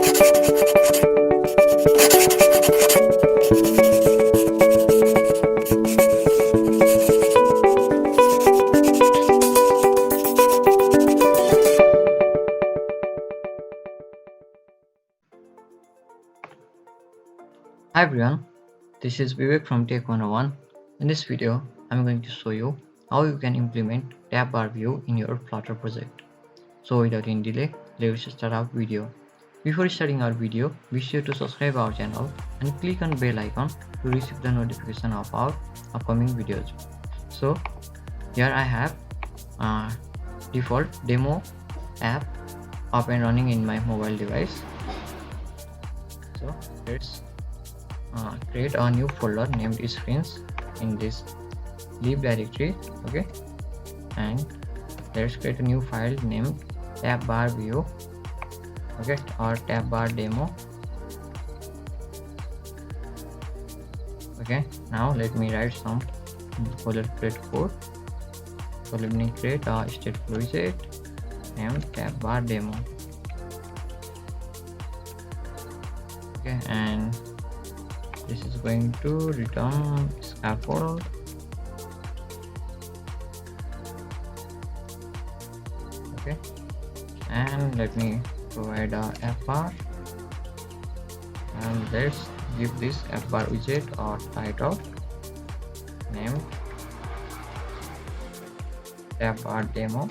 Hi everyone, this is Vivek from Tech 101. In this video, I'm going to show you how you can implement tab bar view in your Flutter project. So without any delay, let's start our video. Before starting our video, be sure to subscribe our channel and click on bell icon to receive the notification of our upcoming videos. So here I have default demo app up and running in my mobile device. So let's create a new folder named screens in this lib directory. Okay, and let's create a new file named tab bar view, okay, or tab bar demo. Okay, now let me write some boilerplate code. So let me create a stateful widget named tab bar demo. Okay, and this is going to return scaffold. Okay, and let me provide a fbar, and let's give this fbar widget a title named tab bar demo,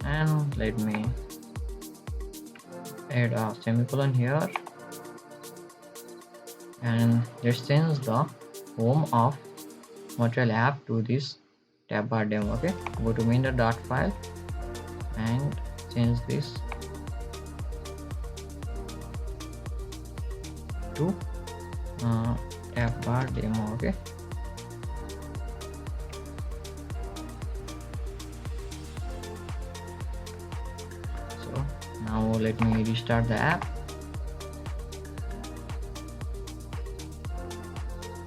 and let me add a semicolon here, and let's change the home of material app to this tab bar demo. Okay, go to main.file and change this to tab bar demo. Okay, so now let me restart the app.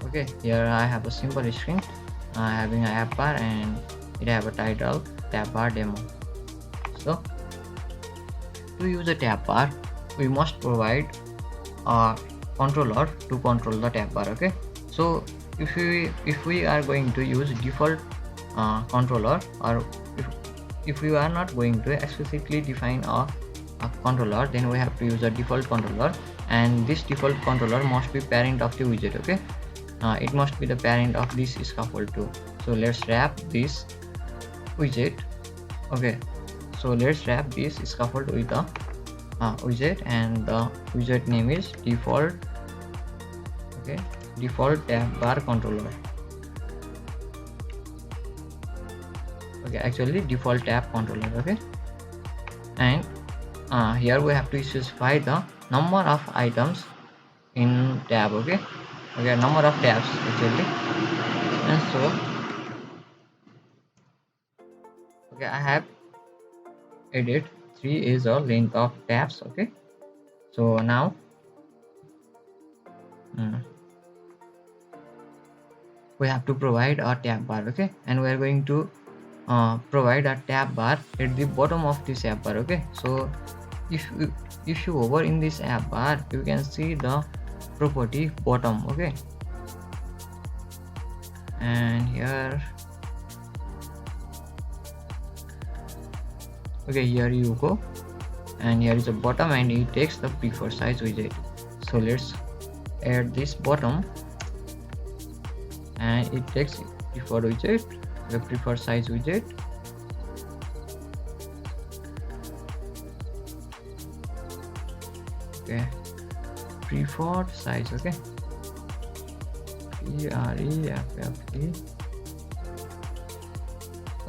Okay, here I have a simple screen having an app bar and it have a title tab bar demo. So to use a tab bar, we must provide a controller to control the tab bar. Okay, so if we are going to use default controller, or if we are not going to explicitly define a controller, then we have to use a default controller, and this default controller must be parent of the widget. Okay, it must be the parent of this scaffold too. So let's wrap this widget. Okay, so let's wrap this scaffold with the widget, and the widget name is default. Okay, default tab bar controller. Okay, actually default tab controller. Okay, and here we have to specify the number of items in tab. Okay, number of tabs actually, and so I have added 3 is the length of tabs. Okay, so now we have to provide a tab bar. Okay, and we are going to provide a tab bar at the bottom of this app bar. Okay, so if you hover in this app bar, you can see the property bottom. Okay, and here, okay, here you go, and here is the bottom, and it takes the preferred size widget. So let's add this bottom, and it takes preferred widget, the preferred size widget. Okay, preferred size. Okay, PREFFE.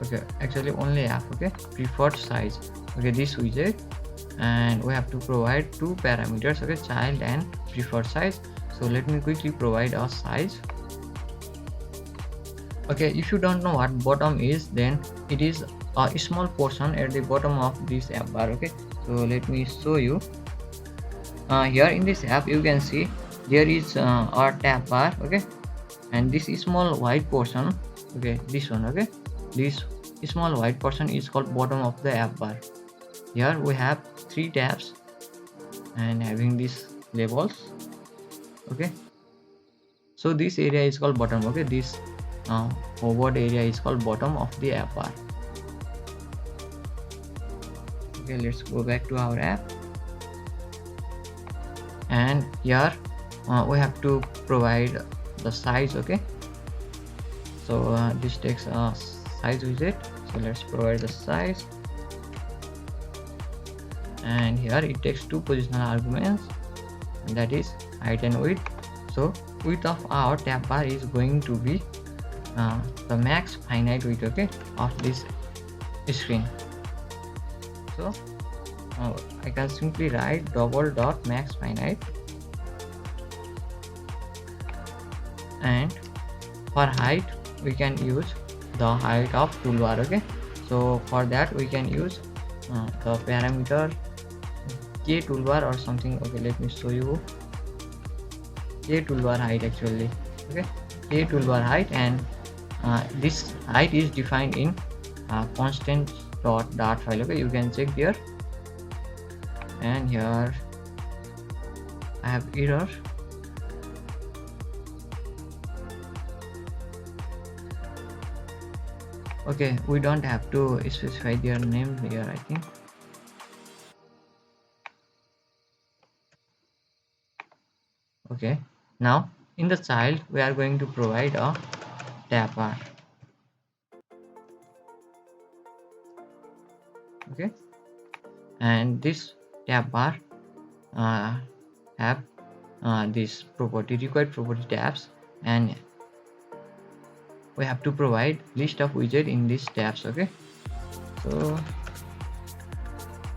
Okay, actually only F. Okay, preferred size. Okay, this widget, and we have to provide 2 parameters. Okay, child and preferred size. So let me quickly provide a size. Okay, if you don't know what bottom is, then it is a small portion at the bottom of this app bar. Okay, so let me show you. Here in this app you can see there is our tab bar. Okay, and this small white portion, okay, this one, okay, this small white portion is called bottom of the app bar. here we have three tabs and having these labels. Okay, so this area is called bottom. Okay, this forward area is called bottom of the app bar. Okay, let's go back to our app, and here we have to provide the size. Okay, so this takes a size widget, so let's provide the size, and here it takes two positional arguments, and that is height and width. So width of our tab bar is going to be the max finite width, okay, of this screen. So I can simply write double dot max finite, and for height we can use the height of toolbar. Okay, so for that we can use the parameter k toolbar or something. Okay, let me show you k toolbar height actually. Okay, k toolbar height, and this height is defined in constant dot file. Okay, you can check there, and here I have error. Okay, we don't have to specify their name here, I think. Okay, now in the child we are going to provide a tab bar. Okay, and this tab bar have this required property tabs, and we have to provide list of widget in these tabs. Okay, so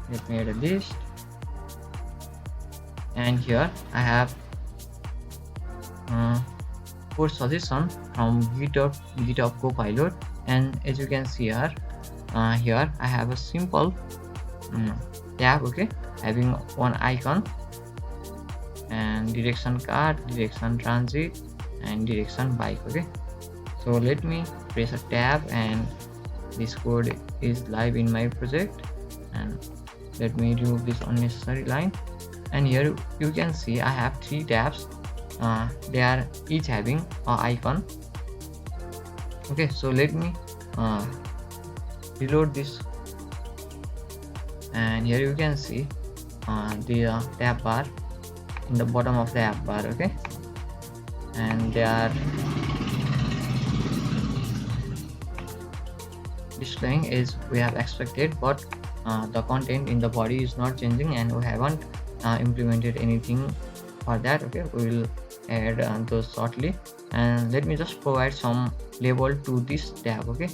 let me add a list, and here I have for suggestion from GitHub Copilot, and as you can see here, here I have a simple tab. Okay, having one icon and direction card, direction transit, and direction bike. Okay, so let me press a tab, and this code is live in my project, and let me remove this unnecessary line, and here you can see I have three tabs. They are each having an icon. Okay, so let me reload this, and here you can see the tab bar in the bottom of the app bar. Okay, and they are displaying as we have expected, but the content in the body is not changing, and we haven't implemented anything for that. Okay, we will add those shortly, and let me just provide some label to this tab. Okay,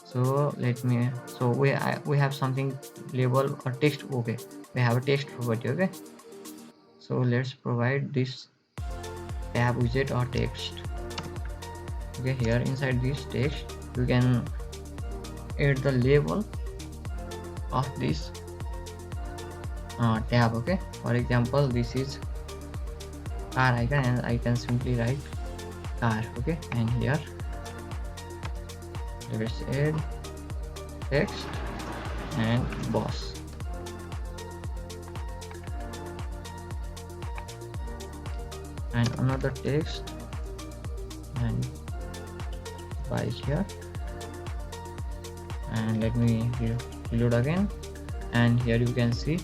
so we have something label or text. Okay, we have a text property. Okay, so let's provide this tab widget or text. Okay, here inside this text you can add the label of this tab. Okay, for example, this is car icon, and I can simply write car. Okay, and here let's add text and boss, and another text and bike here, and let me reload again, and here you can see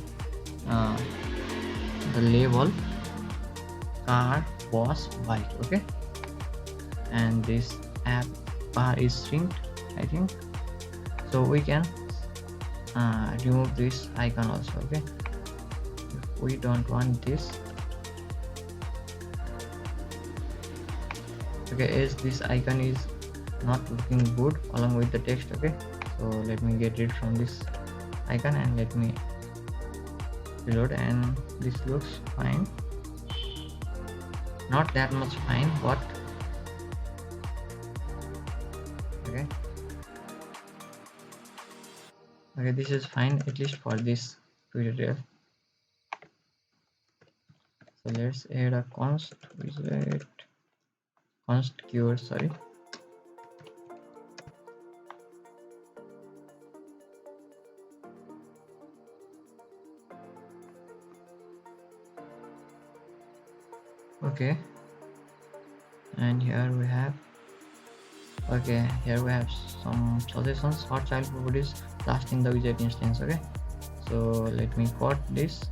the label car, boss, bike. Okay, and this app bar is synced, I think, so we can remove this icon also. Okay, if we don't want this. Okay, as this icon is not looking good along with the text. Okay, so let me get rid from this icon, and let me reload, and this looks fine, not that much fine, but okay, this is fine, at least for this tutorial. So let's add a const widget, const keyword, sorry. Okay, and here we have, okay, here we have some suggestions for child properties last in the widget instance. Okay, so let me quote this,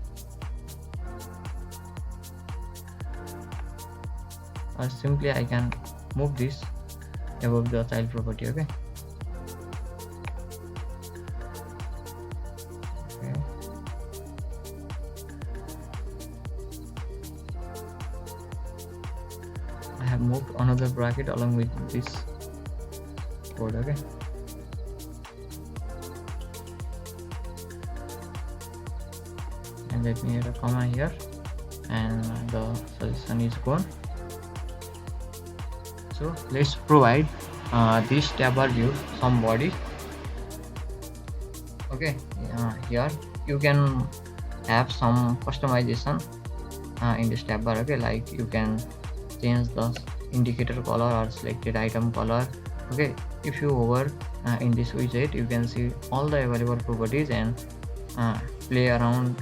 or simply I can move this above the child property. Okay, okay. I have moved another bracket along with this code. Okay, and let me add a comma here, and the suggestion is gone. So let's provide this tabbar view some body. Okay, here you can have some customization in this tabbar. Okay, like you can change the indicator color or selected item color. Okay, if you hover in this widget, you can see all the available properties and play around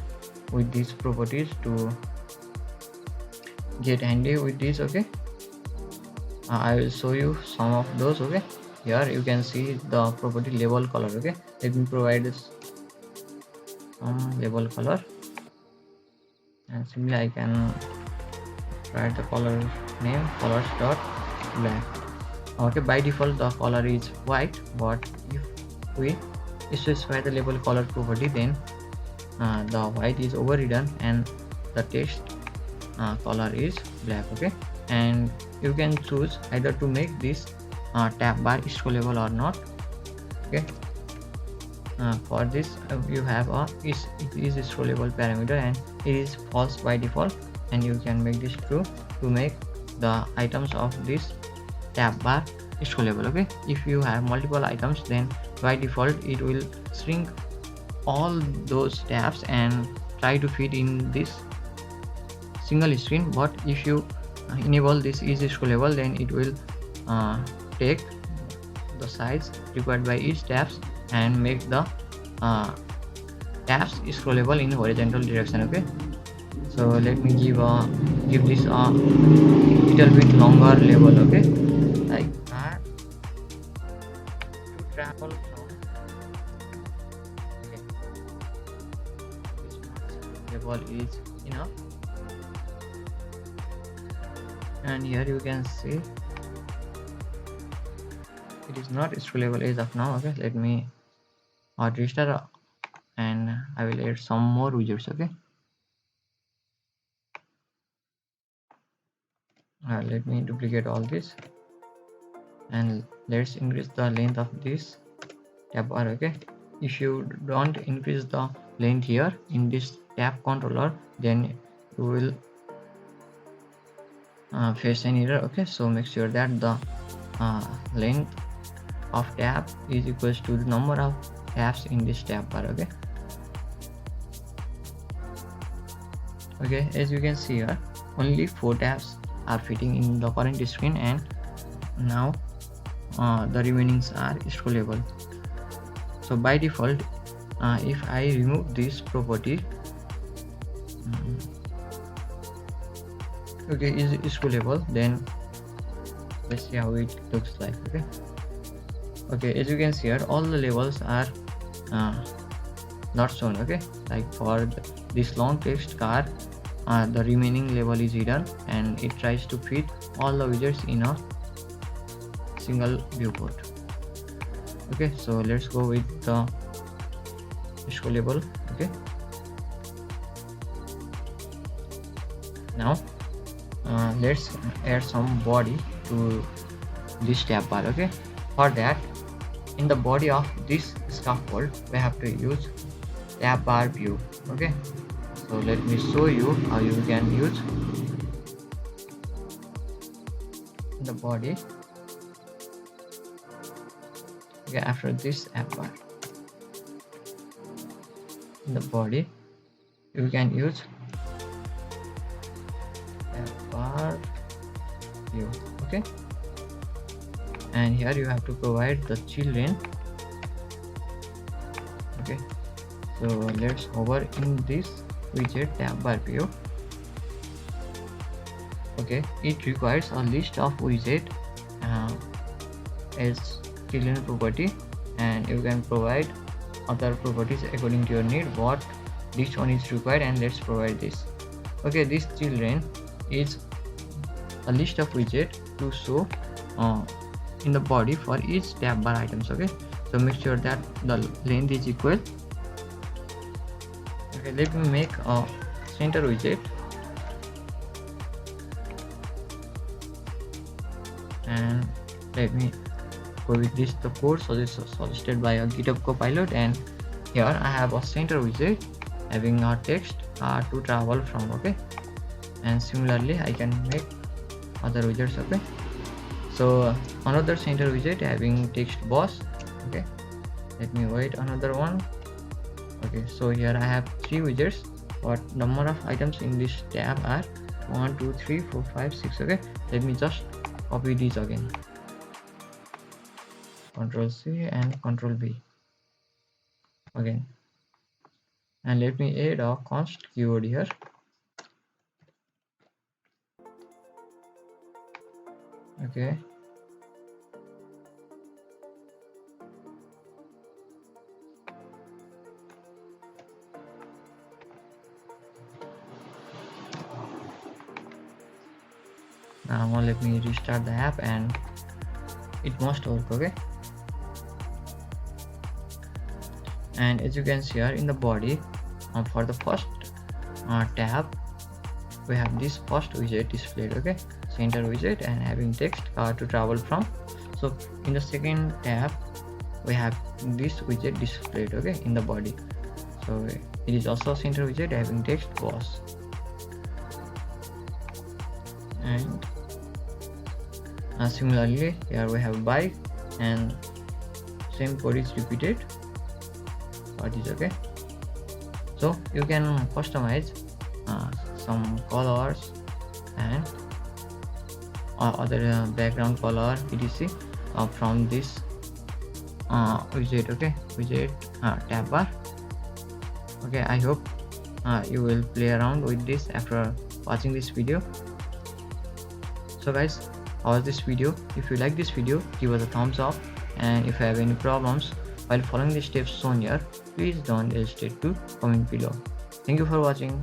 with these properties to get handy with this. Okay, I will show you some of those. Okay, here you can see the property label color. Okay, let me provide this label color, and simply I can write the color name colors dot black. Okay, by default the color is white, but if we specify the label color property, then the white is overridden and the text color is black. Okay, and you can choose either to make this tab bar scrollable or not. Okay, for this you have it is scrollable parameter and it is false by default, and you can make this true to make the items of this tab bar scrollable. Okay, if you have multiple items, then by default it will shrink all those tabs and try to fit in this single screen. But if you enable this is scrollable, then it will take the size required by each tabs and make the tabs scrollable in horizontal direction. Okay, so let me give this a little bit longer label. Okay, like that to travel from. Okay, this much label is enough, and here you can see it is not scrollable as of now. Okay, let me register and I will add some more widgets. Okay, let me duplicate all this and let's increase the length of this tab bar. Okay, if you don't increase the length here in this tab controller, then you will face an error. Okay, so make sure that the length of tab is equals to the number of tabs in this tab bar. Okay, okay, as you can see here, only 4 tabs are fitting in the current screen, and now the remainings are scrollable. So by default, if I remove this property, okay, is scrollable, then let's see how it looks like. Okay, okay, as you can see here, all the labels are not shown. Okay, like for this long text car, the remaining label is hidden and it tries to fit all the widgets in a single viewport. Okay, so let's go with the scrollable. Okay, now let's add some body to this tab bar. Okay, for that, in the body of this scaffold we have to use tab bar view. Okay, so let me show you how you can use the body. Okay, after this tab bar, in the body you can use tab bar view. Okay, and here you have to provide the children. Okay, so let's hover in this widget tab bar view. Okay, it requires a list of widget uh, as children property, and you can provide other properties according to your need. What this one is required, and let's provide this. Okay, this children is a list of widget to show uh, in the body for each tab bar items. Okay, so make sure that the length is equal. Okay, let me make a center widget, and let me go with this the code suggested by a GitHub Copilot. And here I have a center widget having a text to travel from. Okay, and similarly I can make other widgets. Okay, so another center widget having text boss. Okay, let me wait another one. Okay, so here I have 3 widgets. What number of items in this tab are 1 2 3 4 5 6. Okay, let me just copy these again, Ctrl C and Ctrl V again, and let me add a const keyword here. Okay, now let me restart the app and it must work. Okay, and as you can see here in the body, for the first tab we have this first widget displayed. Okay, center widget and having text to travel from. So in the second tab we have this widget displayed. Okay, in the body, so it is also center widget having text boss. And similarly here we have bike, and same code is repeated. What is okay, so you can customize some colors and other background color etc from this widget. Okay, widget tab bar. Okay, I hope you will play around with this after watching this video. So guys, how was this video? If you like this video, give us a thumbs up, and if you have any problems while following the steps shown here, please don't hesitate to comment below. Thank you for watching.